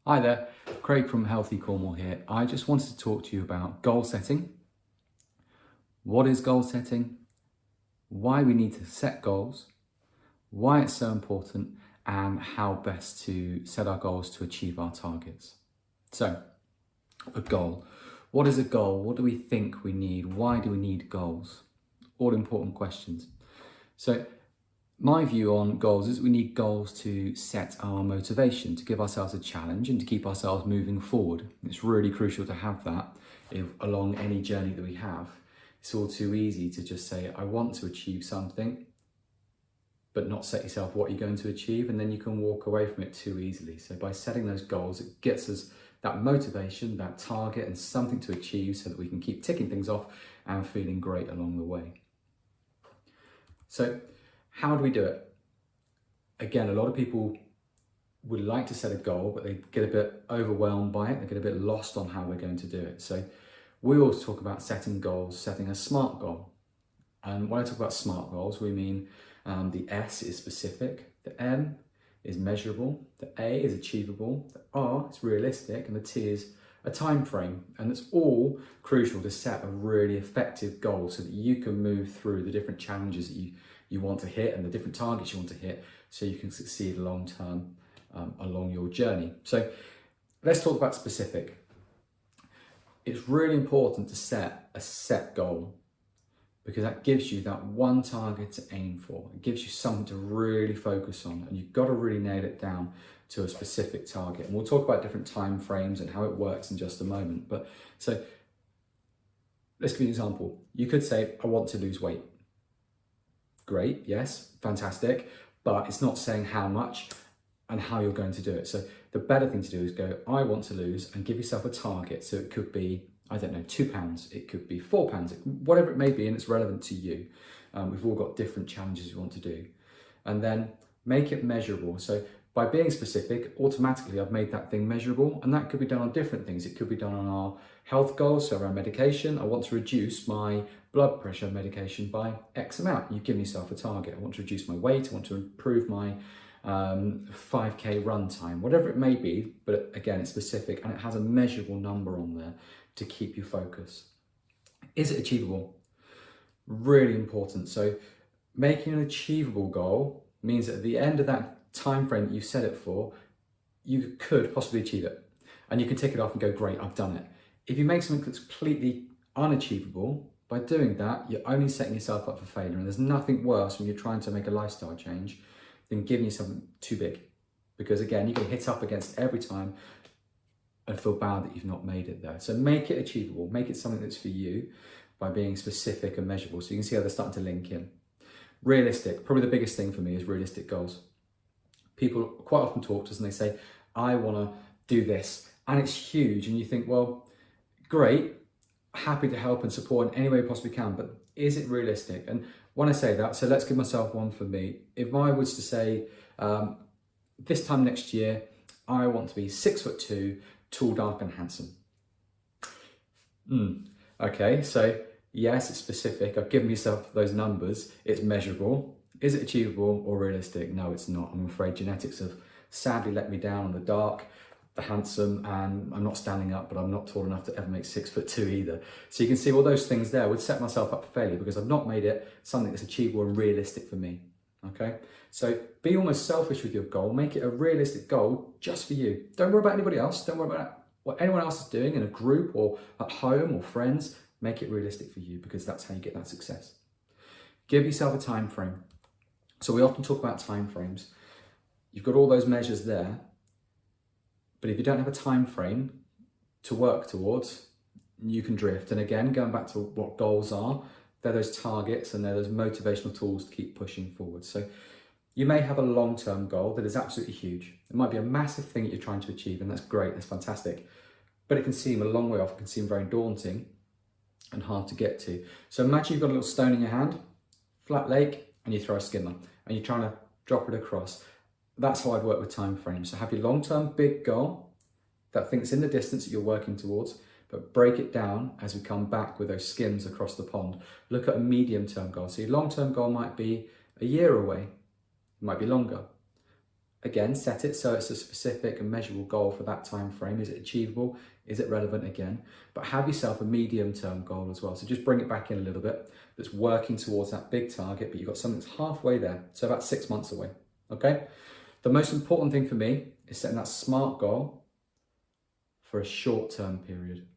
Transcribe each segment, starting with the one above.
Hi there, Craig from Healthy Cornwall here. I just wanted to talk to you about goal setting. What is goal setting? Why we need to set goals, why it's so important, and how best to set our goals to achieve our targets. So, a goal. What is a goal? What do we think we need? Why do we need goals? All important questions. So, my view on goals is we need goals to set our motivation, to give ourselves a challenge and to keep ourselves moving forward. It's really crucial to have that along any journey that we have. It's all too easy to just say, I want to achieve something, but not set yourself what you're going to achieve, and then you can walk away from it too easily. So by setting those goals, it gets us that motivation, that target, and something to achieve so that we can keep ticking things off and feeling great along the way. So how do we do it? Again, a lot of people would like to set a goal, but they get a bit overwhelmed by it. They get a bit lost on how we're going to do it. So we always talk about setting goals, setting a SMART goal. And when I talk about SMART goals, we mean the S is specific, the M is measurable, the A is achievable, the R is realistic, and the T is a time frame. And it's all crucial to set a really effective goal so that you can move through the different challenges that you want to hit and the different targets you want to hit so you can succeed long term along your journey. So let's talk about specific. It's really important to set a set goal because that gives you that one target to aim for. It gives you something to really focus on, and you've got to really nail it down to a specific target. And we'll talk about different time frames and how it works in just a moment. But so let's give you an example. You could say, I want to lose weight. Great, yes, fantastic, but it's not saying how much and how you're going to do it. So the better thing to do is go, I want to lose, and give yourself a target. So it could be, I don't know, £2, it could be £4, whatever it may be, and it's relevant to you. We've all got different challenges we want to do. And then make it measurable. So by being specific, automatically I've made that thing measurable, and that could be done on different things. It could be done on our health goals, so around medication. I want to reduce my blood pressure medication by X amount. You give yourself a target. I want to reduce my weight, I want to improve my 5K run time, whatever it may be, but again, it's specific and it has a measurable number on there to keep you focused. Is it achievable? Really important. So making an achievable goal means that at the end of that time frame that you set it for, you could possibly achieve it. And you can tick it off and go, great, I've done it. If you make something that's completely unachievable, by doing that, you're only setting yourself up for failure. And there's nothing worse when you're trying to make a lifestyle change than giving you something too big. Because again, you can hit up against every time and feel bad that you've not made it there. So make it achievable, make it something that's for you by being specific and measurable. So you can see how they're starting to link in. Realistic, probably the biggest thing for me is realistic goals. People quite often talk to us and they say, I want to do this, and it's huge. And you think, well, great, happy to help and support in any way we possibly can, but is it realistic? And when I say that, so let's give myself one for me. If I was to say, this time next year, I want to be 6'2", tall, dark and handsome. Okay, so yes, it's specific. I've given myself those numbers. It's measurable. Is it achievable or realistic? No, it's not. I'm afraid genetics have sadly let me down on the dark, the handsome, and I'm not standing up, but I'm not tall enough to ever make 6'2" either. So you can see all those things there would set myself up for failure because I've not made it something that's achievable and realistic for me. Okay, so be almost selfish with your goal. Make it a realistic goal just for you. Don't worry about anybody else. Don't worry about what anyone else is doing in a group or at home or friends. Make it realistic for you because that's how you get that success. Give yourself a time frame. So we often talk about time frames. You've got all those measures there, but if you don't have a time frame to work towards, you can drift. And again, going back to what goals are, they're those targets and they're those motivational tools to keep pushing forward. So you may have a long-term goal that is absolutely huge. It might be a massive thing that you're trying to achieve, and that's great, that's fantastic. But it can seem a long way off, it can seem very daunting and hard to get to. So imagine you've got a little stone in your hand, flat lake, and you throw a skimmer, and you're trying to drop it across. That's how I'd work with time frames. So have your long-term big goal, that thing that's in the distance that you're working towards, but break it down as we come back with those skims across the pond. Look at a medium-term goal. So your long-term goal might be a year away, it might be longer. Again, set it so it's a specific and measurable goal for that time frame. Is it achievable? Is it relevant again? But have yourself a medium-term goal as well. So just bring it back in a little bit. That's working towards that big target, but you've got something that's halfway there. So about 6 months away, okay? The most important thing for me is setting that SMART goal for a short-term period.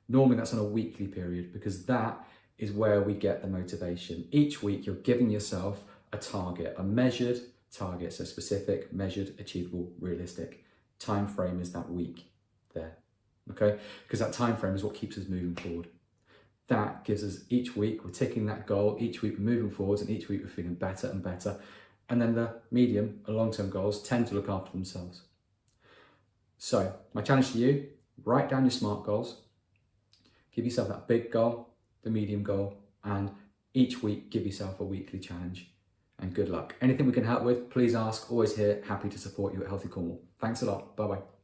Normally that's on a weekly period because that is where we get the motivation. Each week you're giving yourself a target, a measured target, so specific, measured, achievable, realistic. Time frame is that week there, okay? Because that time frame is what keeps us moving forward. That gives us each week, we're ticking that goal, each week we're moving forwards, and each week we're feeling better and better. And then the medium and long-term goals tend to look after themselves. So my challenge to you, write down your SMART goals, give yourself that big goal, the medium goal, and each week give yourself a weekly challenge. And good luck. Anything we can help with, please ask. Always here, happy to support you at Healthy Cornwall. Thanks a lot. Bye-bye.